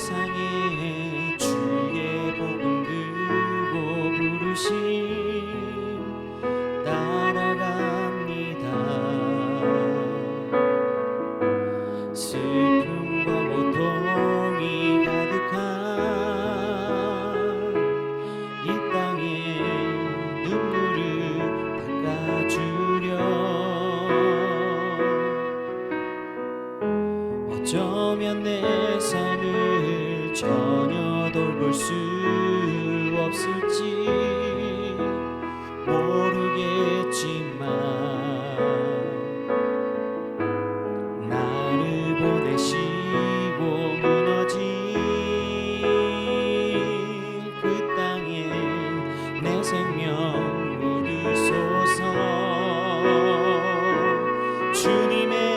세상에 주의 복음 들고 부르심 따라갑니다. 슬픔과 고통이 가득한 이 땅에 눈물을 닦아주려 어쩌면 내 삶을 전혀 돌볼 수 없을지 모르겠지만 나를 보내시고 무너진 그 땅에 내 생명 묻으소서. 주님의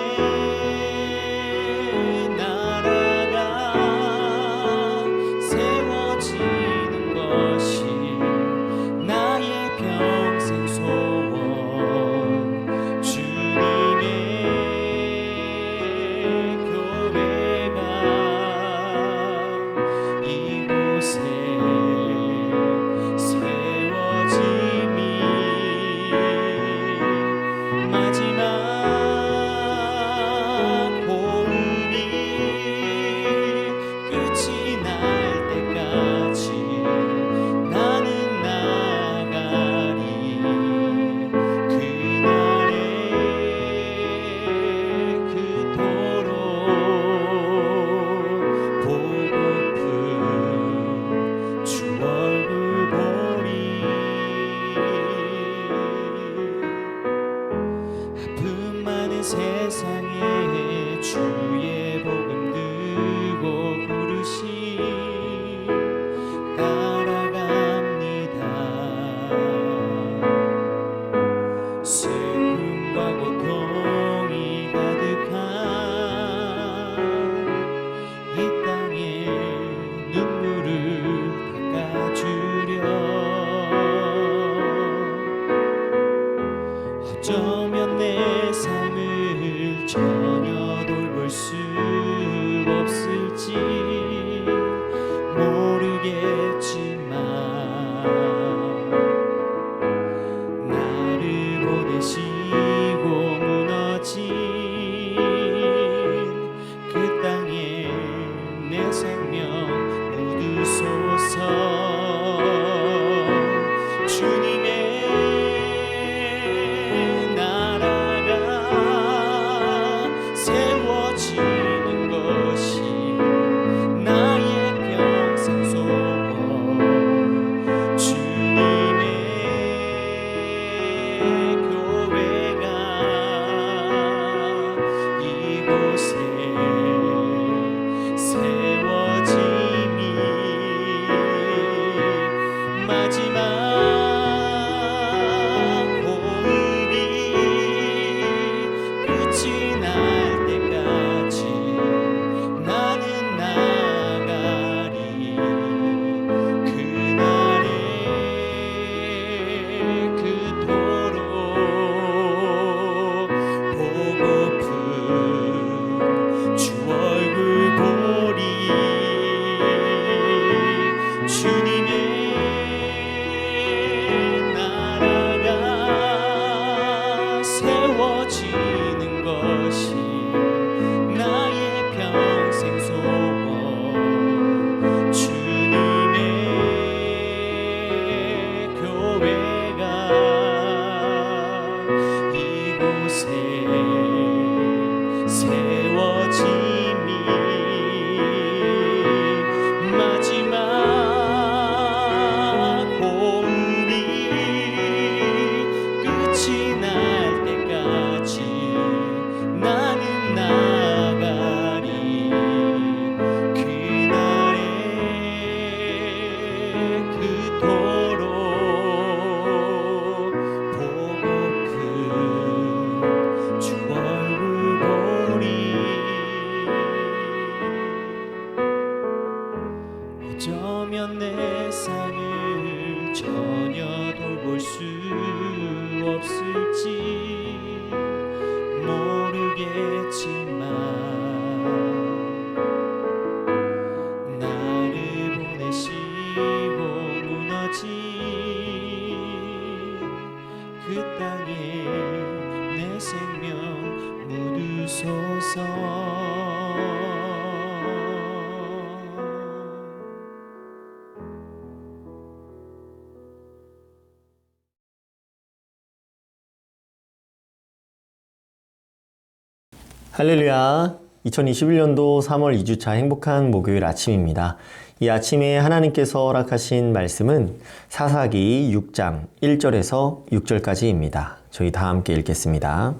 세상에 주의 복음 들고 부르심 따라갑니다. 슬픔과 고통이 가득한 이 땅에 눈물을 닦아주려 어쩌면 내 삶을 전혀 돌볼 수 없을지 모르겠지만 나를 보내시고 무너진 그 땅에 내 생명 묻으소서. 주님의 세워지는 것이 나의 평생 소원. 주님의 교회가 이곳에 세워짐이 마지막 호흡이 끝이 날 나는 나가리. 그날에 그토록 보고픈 주 얼굴 보리. 주님의 나라가 세워지는 것이 나의 평생 소원. 주님의 교회가 이곳에 세워짐이 마지막 호흡이 끝이 날 때까지 나는 나가리. 그날에 그토록 보고픈 주 얼굴 보리. 어쩌면 내 삶을 전혀 돌볼 수 없을지 모르겠지만 그 땅에 내 생명 묻으소서. 할렐루야. 2021년도 3월 2주차 행복한 목요일 아침입니다. 이 아침에 하나님께서 허락하신 말씀은 사사기 6장 1절에서 6절까지입니다. 저희 다 함께 읽겠습니다.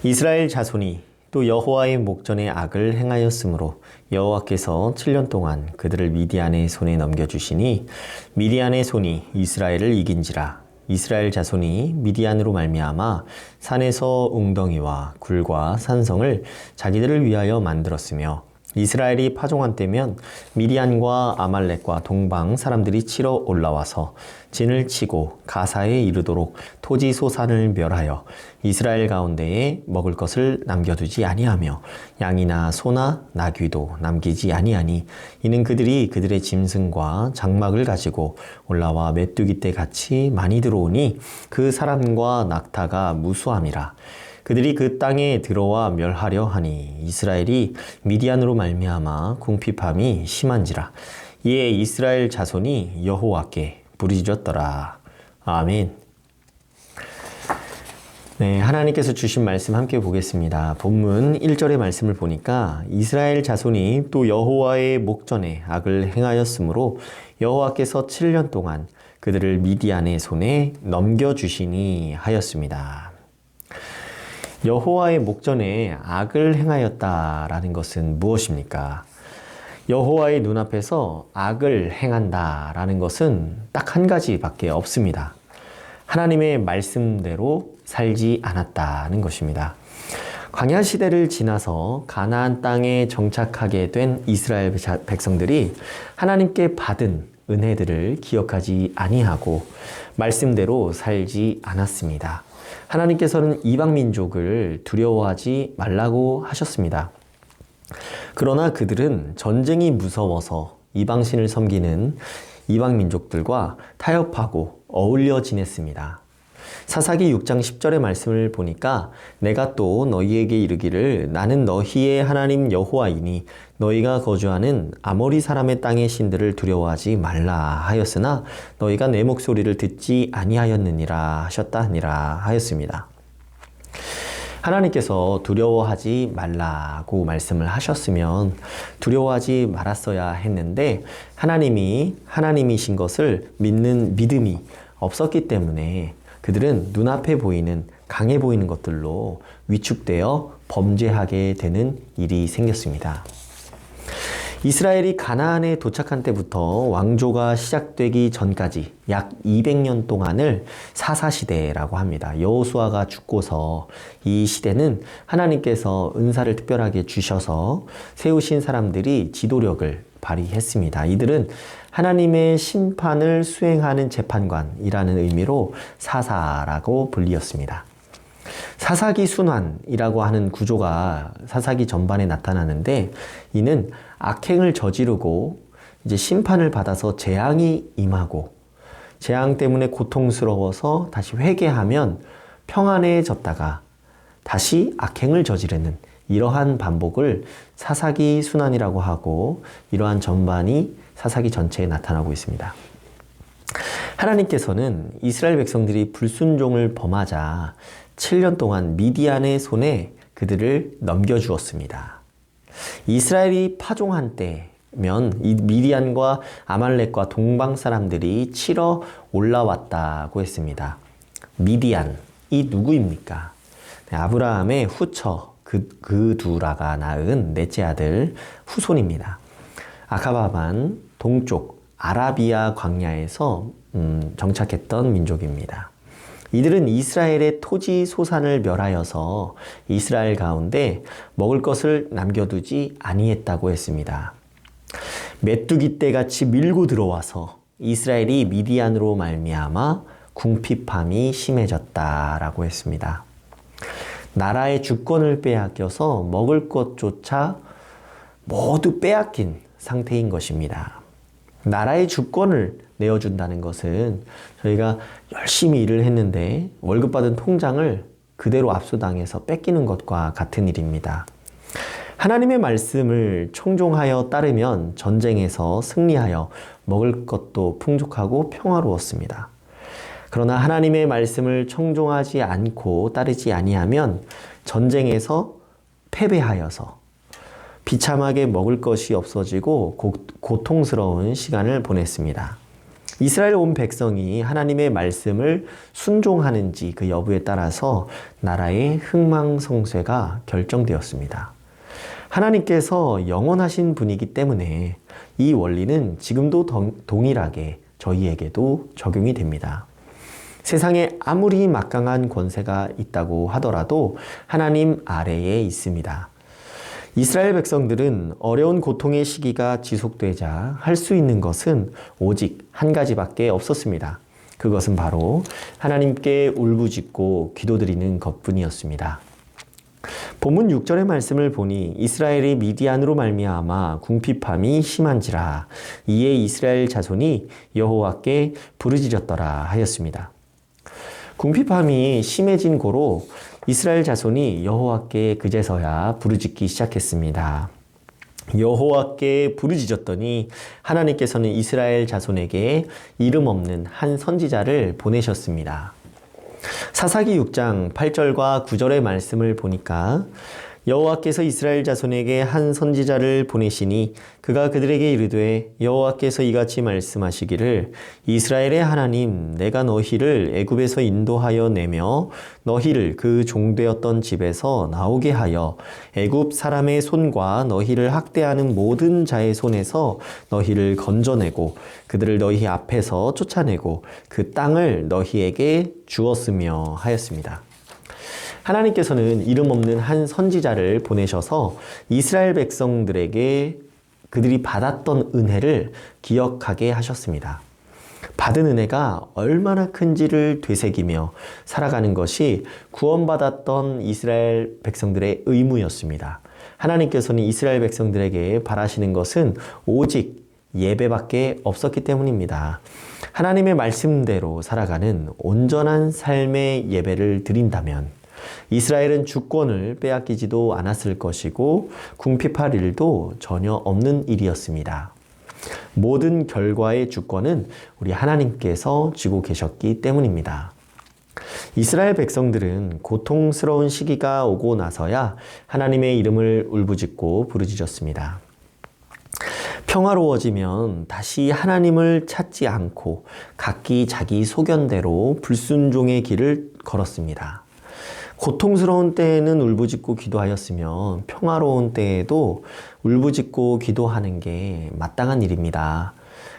이스라엘 자손이 또 여호와의 목전에 악을 행하였으므로 여호와께서 7년 동안 그들을 미디안의 손에 넘겨주시니 미디안의 손이 이스라엘을 이긴지라. 이스라엘 자손이 미디안으로 말미암아 산에서 웅덩이와 굴과 산성을 자기들을 위하여 만들었으며 이스라엘이 파종한 때면 미디안과 아말렉과 동방 사람들이 치러 올라와서 진을 치고 가사에 이르도록 토지 소산을 멸하여 이스라엘 가운데에 먹을 것을 남겨두지 아니하며 양이나 소나 나귀도 남기지 아니하니 이는 그들이 그들의 짐승과 장막을 가지고 올라와 메뚜기 떼 같이 많이 들어오니 그 사람과 낙타가 무수함이라. 그들이 그 땅에 들어와 멸하려 하니 이스라엘이 미디안으로 말미암아 궁핍함이 심한지라. 이에 이스라엘 자손이 여호와께 부르짖었더라. 아멘. 네, 하나님께서 주신 말씀 함께 보겠습니다. 본문 1절의 말씀을 보니까 이스라엘 자손이 또 여호와의 목전에 악을 행하였으므로 여호와께서 7년 동안 그들을 미디안의 손에 넘겨주시니 하였습니다. 여호와의 목전에 악을 행하였다라는 것은 무엇입니까? 여호와의 눈앞에서 악을 행한다라는 것은 딱 한 가지밖에 없습니다. 하나님의 말씀대로 살지 않았다는 것입니다. 광야 시대를 지나서 가나안 땅에 정착하게 된 이스라엘 백성들이 하나님께 받은 은혜들을 기억하지 아니하고 말씀대로 살지 않았습니다. 하나님께서는 이방 민족을 두려워하지 말라고 하셨습니다. 그러나 그들은 전쟁이 무서워서 이방신을 섬기는 이방 민족들과 타협하고 어울려 지냈습니다. 사사기 6장 10절의 말씀을 보니까 내가 또 너희에게 이르기를 나는 너희의 하나님 여호와이니 너희가 거주하는 아모리 사람의 땅의 신들을 두려워하지 말라 하였으나 너희가 내 목소리를 듣지 아니하였느니라 하셨다 하니라 하였습니다. 하나님께서 두려워하지 말라고 말씀을 하셨으면 두려워하지 말았어야 했는데 하나님이 하나님이신 것을 믿는 믿음이 없었기 때문에 그들은 눈앞에 보이는 강해 보이는 것들로 위축되어 범죄하게 되는 일이 생겼습니다. 이스라엘이 가나안에 도착한 때부터 왕조가 시작되기 전까지 약 200년 동안을 사사시대라고 합니다. 여호수아가 죽고서 이 시대는 하나님께서 은사를 특별하게 주셔서 세우신 사람들이 지도력을 발휘했습니다. 이들은 하나님의 심판을 수행하는 재판관이라는 의미로 사사라고 불리었습니다. 사사기 순환이라고 하는 구조가 사사기 전반에 나타나는데 이는 악행을 저지르고 이제 심판을 받아서 재앙이 임하고 재앙 때문에 고통스러워서 다시 회개하면 평안해졌다가 다시 악행을 저지르는 이러한 반복을 사사기 순환이라고 하고 이러한 전반이 사사기 전체에 나타나고 있습니다. 하나님께서는 이스라엘 백성들이 불순종을 범하자 7년 동안 미디안의 손에 그들을 넘겨주었습니다. 이스라엘이 파종한 때면 이 미디안과 아말렉과 동방 사람들이 치러 올라왔다고 했습니다. 미디안이 누구입니까? 아브라함의 후처 그두라가 낳은 넷째 아들 후손입니다. 아카바반 동쪽 아라비아 광야에서 정착했던 민족입니다. 이들은 이스라엘의 토지 소산을 멸하여서 이스라엘 가운데 먹을 것을 남겨두지 아니했다고 했습니다. 메뚜기 떼같이 밀고 들어와서 이스라엘이 미디안으로 말미암아 궁핍함이 심해졌다라고 했습니다. 나라의 주권을 빼앗겨서 먹을 것조차 모두 빼앗긴 상태인 것입니다. 나라의 주권을 내어준다는 것은 저희가 열심히 일을 했는데 월급 받은 통장을 그대로 압수당해서 뺏기는 것과 같은 일입니다. 하나님의 말씀을 청종하여 따르면 전쟁에서 승리하여 먹을 것도 풍족하고 평화로웠습니다. 그러나 하나님의 말씀을 청종하지 않고 따르지 아니하면 전쟁에서 패배하여서 비참하게 먹을 것이 없어지고 고통스러운 시간을 보냈습니다. 이스라엘 온 백성이 하나님의 말씀을 순종하는지 그 여부에 따라서 나라의 흥망성쇠가 결정되었습니다. 하나님께서 영원하신 분이기 때문에 이 원리는 지금도 동일하게 저희에게도 적용이 됩니다. 세상에 아무리 막강한 권세가 있다고 하더라도 하나님 아래에 있습니다. 이스라엘 백성들은 어려운 고통의 시기가 지속되자 할 수 있는 것은 오직 한 가지밖에 없었습니다. 그것은 바로 하나님께 울부짖고 기도드리는 것뿐이었습니다. 본문 6절의 말씀을 보니 이스라엘이 미디안으로 말미암아 궁핍함이 심한지라 이에 이스라엘 자손이 여호와께 부르짖었더라 하였습니다. 궁핍함이 심해진 고로 이스라엘 자손이 여호와께 그제서야 부르짖기 시작했습니다. 여호와께 부르짖었더니 하나님께서는 이스라엘 자손에게 이름 없는 한 선지자를 보내셨습니다. 사사기 6장 8절과 9절의 말씀을 보니까 여호와께서 이스라엘 자손에게 한 선지자를 보내시니 그가 그들에게 이르되 여호와께서 이같이 말씀하시기를 이스라엘의 하나님 내가 너희를 애굽에서 인도하여 내며 너희를 그 종되었던 집에서 나오게 하여 애굽 사람의 손과 너희를 학대하는 모든 자의 손에서 너희를 건져내고 그들을 너희 앞에서 쫓아내고 그 땅을 너희에게 주었으며 하였습니다. 하나님께서는 이름 없는 한 선지자를 보내셔서 이스라엘 백성들에게 그들이 받았던 은혜를 기억하게 하셨습니다. 받은 은혜가 얼마나 큰지를 되새기며 살아가는 것이 구원받았던 이스라엘 백성들의 의무였습니다. 하나님께서는 이스라엘 백성들에게 바라시는 것은 오직 예배밖에 없었기 때문입니다. 하나님의 말씀대로 살아가는 온전한 삶의 예배를 드린다면 이스라엘은 주권을 빼앗기지도 않았을 것이고 궁핍할 일도 전혀 없는 일이었습니다. 모든 결과의 주권은 우리 하나님께서 쥐고 계셨기 때문입니다. 이스라엘 백성들은 고통스러운 시기가 오고 나서야 하나님의 이름을 울부짖고 부르짖었습니다. 평화로워지면 다시 하나님을 찾지 않고 각기 자기 소견대로 불순종의 길을 걸었습니다. 고통스러운 때에는 울부짖고 기도하였으면 평화로운 때에도 울부짖고 기도하는 게 마땅한 일입니다.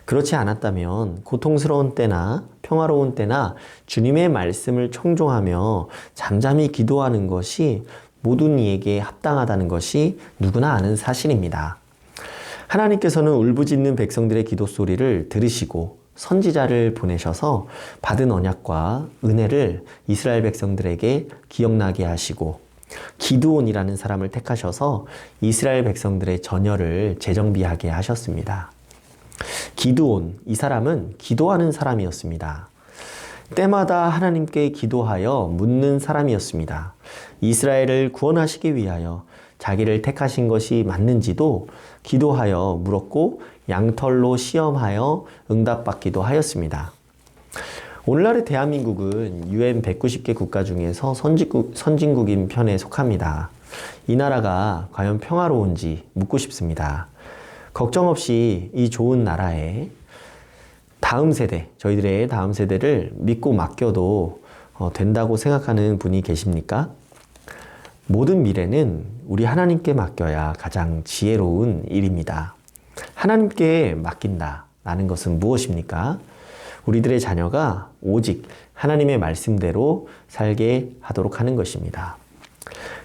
그렇지 않았다면 고통스러운 때나 평화로운 때나 주님의 말씀을 청종하며 잠잠히 기도하는 것이 모든 이에게 합당하다는 것이 누구나 아는 사실입니다. 하나님께서는 울부짖는 백성들의 기도 소리를 들으시고 선지자를 보내셔서 받은 언약과 은혜를 이스라엘 백성들에게 기억나게 하시고 기드온이라는 사람을 택하셔서 이스라엘 백성들의 전열을 재정비하게 하셨습니다. 기드온, 이 사람은 기도하는 사람이었습니다. 때마다 하나님께 기도하여 묻는 사람이었습니다. 이스라엘을 구원하시기 위하여 자기를 택하신 것이 맞는지도 기도하여 물었고 양털로 시험하여 응답받기도 하였습니다. 오늘날의 대한민국은 UN 190개 국가 중에서 선진국인 편에 속합니다. 이 나라가 과연 평화로운지 묻고 싶습니다. 걱정 없이 이 좋은 나라에 다음 세대, 저희들의 다음 세대를 믿고 맡겨도 된다고 생각하는 분이 계십니까? 모든 미래는 우리 하나님께 맡겨야 가장 지혜로운 일입니다. 하나님께 맡긴다라는 것은 무엇입니까? 우리들의 자녀가 오직 하나님의 말씀대로 살게 하도록 하는 것입니다.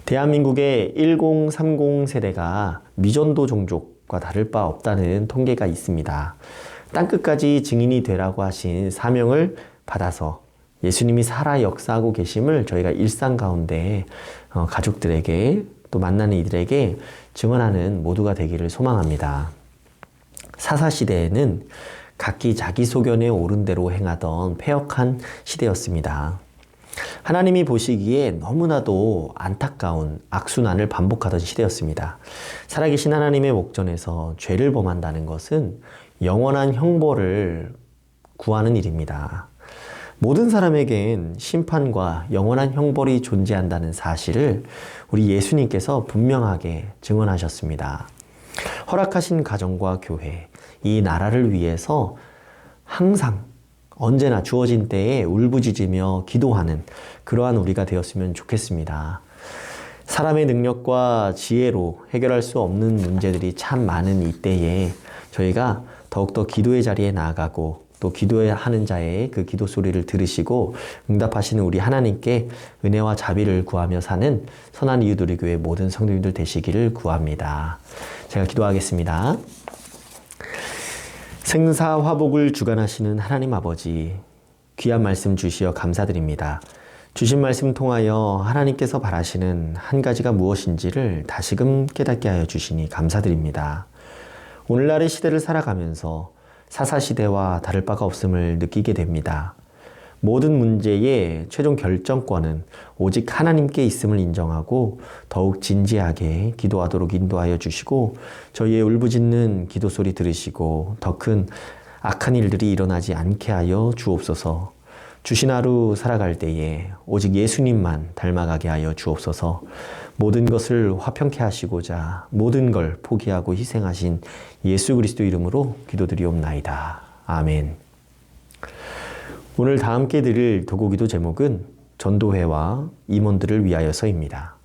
대한민국의 1030 세대가 미전도 종족과 다를 바 없다는 통계가 있습니다. 땅끝까지 증인이 되라고 하신 사명을 받아서 예수님이 살아 역사하고 계심을 저희가 일상 가운데 가족들에게 또 만나는 이들에게 증언하는 모두가 되기를 소망합니다. 사사시대에는 각기 자기 소견에 옳은 대로 행하던 패역한 시대였습니다. 하나님이 보시기에 너무나도 안타까운 악순환을 반복하던 시대였습니다. 살아계신 하나님의 목전에서 죄를 범한다는 것은 영원한 형벌을 구하는 일입니다. 모든 사람에겐 심판과 영원한 형벌이 존재한다는 사실을 우리 예수님께서 분명하게 증언하셨습니다. 허락하신 가정과 교회, 이 나라를 위해서 항상 언제나 주어진 때에 울부짖으며 기도하는 그러한 우리가 되었으면 좋겠습니다. 사람의 능력과 지혜로 해결할 수 없는 문제들이 참 많은 이때에 저희가 더욱더 기도의 자리에 나아가고 또 기도하는 자의 그 기도 소리를 들으시고 응답하시는 우리 하나님께 은혜와 자비를 구하며 사는 선한 이웃우리 교회 모든 성도님들 되시기를 구합니다. 제가 기도하겠습니다. 생사화복을 주관하시는 하나님 아버지, 귀한 말씀 주시어 감사드립니다. 주신 말씀 통하여 하나님께서 바라시는 한 가지가 무엇인지를 다시금 깨닫게 하여 주시니 감사드립니다. 오늘날의 시대를 살아가면서 사사시대와 다를 바가 없음을 느끼게 됩니다. 모든 문제의 최종 결정권은 오직 하나님께 있음을 인정하고 더욱 진지하게 기도하도록 인도하여 주시고 저희의 울부짖는 기도 소리 들으시고 더 큰 악한 일들이 일어나지 않게 하여 주옵소서. 주신 하루 살아갈 때에 오직 예수님만 닮아가게 하여 주옵소서. 모든 것을 화평케 하시고자 모든 걸 포기하고 희생하신 예수 그리스도 이름으로 기도드리옵나이다. 아멘. 오늘 다 함께 드릴 도구기도 제목은 전도회와 임원들을 위하여서입니다.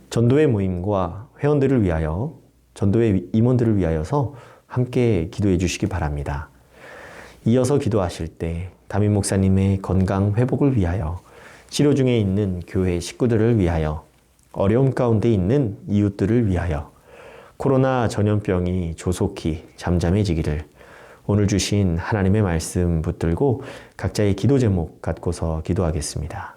전도회 모임과 회원들을 위하여, 전도회 임원들을 위하여서 함께 기도해 주시기 바랍니다. 이어서 기도하실 때 담임 목사님의 건강 회복을 위하여, 치료 중에 있는 교회 식구들을 위하여, 어려움 가운데 있는 이웃들을 위하여, 코로나 전염병이 조속히 잠잠해지기를 오늘 주신 하나님의 말씀 붙들고 각자의 기도 제목 갖고서 기도하겠습니다.